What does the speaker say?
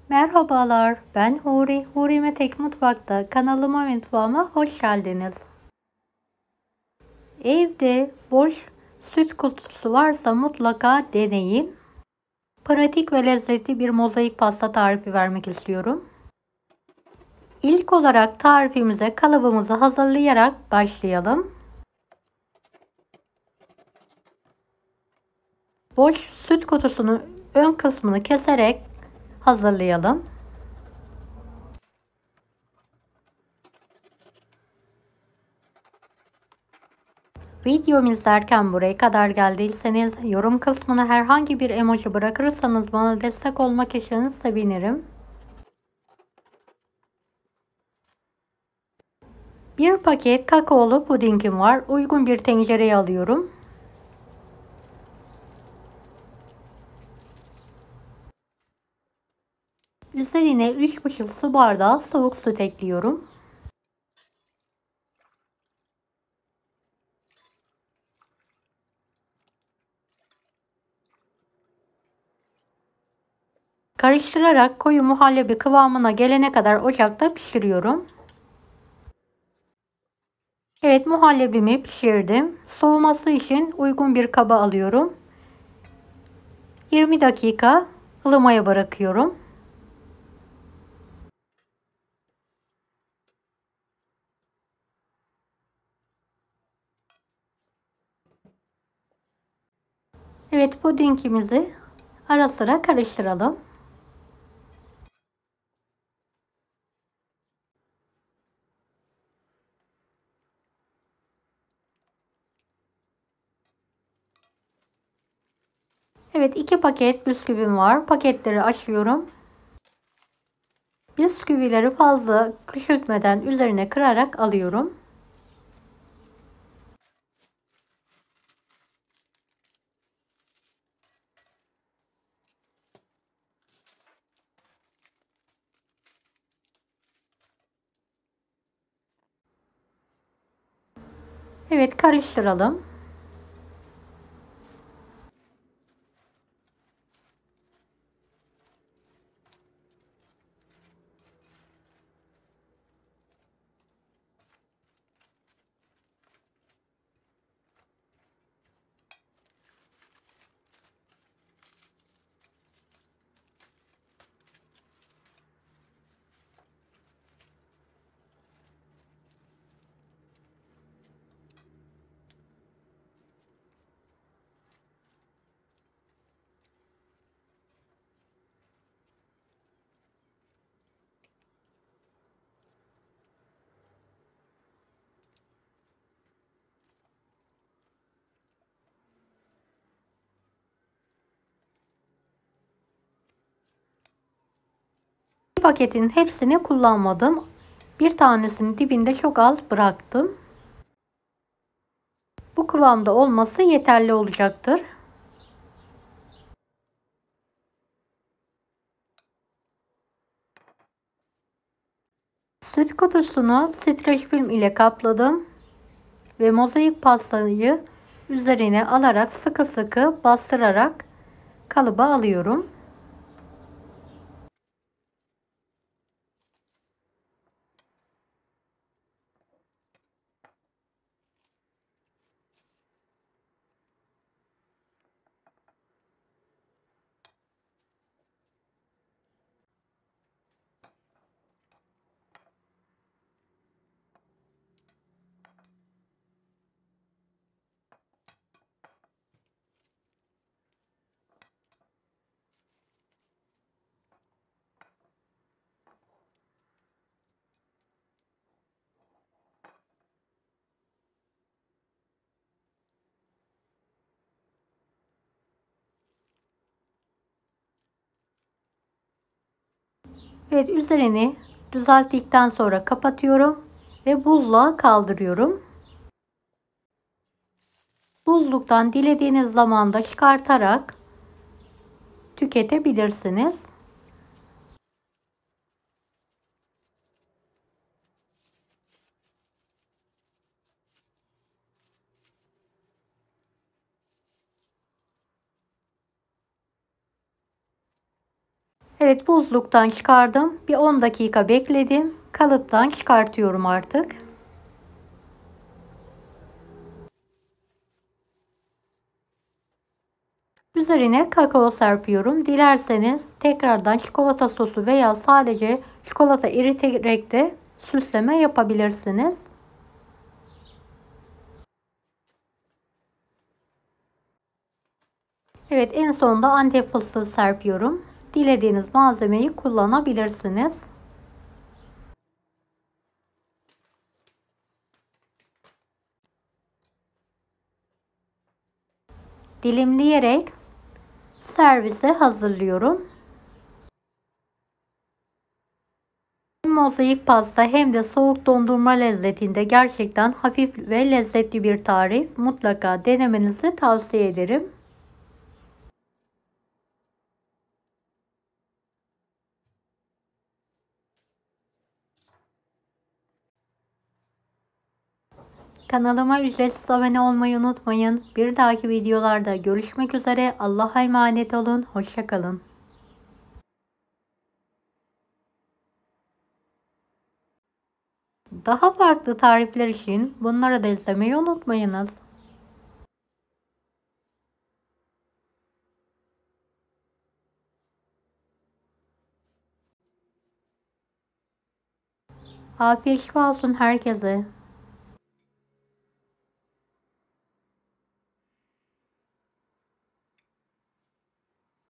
Merhabalar, ben Huri. Huri Metek Mutfak'ta kanalıma ve mutfağıma hoş geldiniz. Evde boş süt kutusu varsa mutlaka deneyin. Pratik ve lezzetli bir mozaik pasta tarifi vermek istiyorum. İlk olarak tarifimize kalıbımızı hazırlayarak başlayalım. Boş süt kutusunun ön kısmını keserek hazırlayalım. Videomu izlerken buraya kadar geldiyseniz yorum kısmına herhangi bir emoji bırakırsanız bana destek olmak için sevinirim. Bir paket kakaolu pudingim var. Uygun bir tencereye alıyorum. Üzerine 3,5 su bardağı soğuk süt ekliyorum. Karıştırarak koyu muhallebi kıvamına gelene kadar ocakta pişiriyorum. Evet, muhallebimi pişirdim. Soğuması için uygun bir kaba alıyorum. 20 dakika ılımaya bırakıyorum. Evet, pudingimizi ara sıra karıştıralım. Evet, 2 paket bisküvim var. Paketleri açıyorum. Bisküvileri fazla küçültmeden üzerine kırarak alıyorum. Evet, karıştıralım. Paketin hepsini kullanmadım. Bir tanesini dibinde çok az bıraktım. Bu kıvamda olması yeterli olacaktır. Süt kutusunu streç film ile kapladım ve mozaik pastayı üzerine alarak sıkı sıkı bastırarak kalıba alıyorum. Evet, üzerini düzelttikten sonra kapatıyorum ve buzluğa kaldırıyorum. Buzluktan dilediğiniz zaman da çıkartarak tüketebilirsiniz. Evet, buzluktan çıkardım. Bir 10 dakika bekledim. Kalıptan çıkartıyorum artık. Üzerine kakao serpiyorum. Dilerseniz tekrardan çikolata sosu veya sadece çikolata eriterek de süsleme yapabilirsiniz. Evet, en sonunda Antep fıstığı serpiyorum. Dilediğiniz malzemeyi kullanabilirsiniz. Dilimleyerek servise hazırlıyorum. Mozaik pasta hem de soğuk dondurma lezzetinde gerçekten hafif ve lezzetli bir tarif. Mutlaka denemenizi tavsiye ederim. Kanalıma ücretsiz abone olmayı unutmayın. Bir dahaki videolarda görüşmek üzere. Allah'a emanet olun. Hoşça kalın. Daha farklı tarifler için bunları da izlemeyi unutmayınız. Afiyet şifa olsun herkese.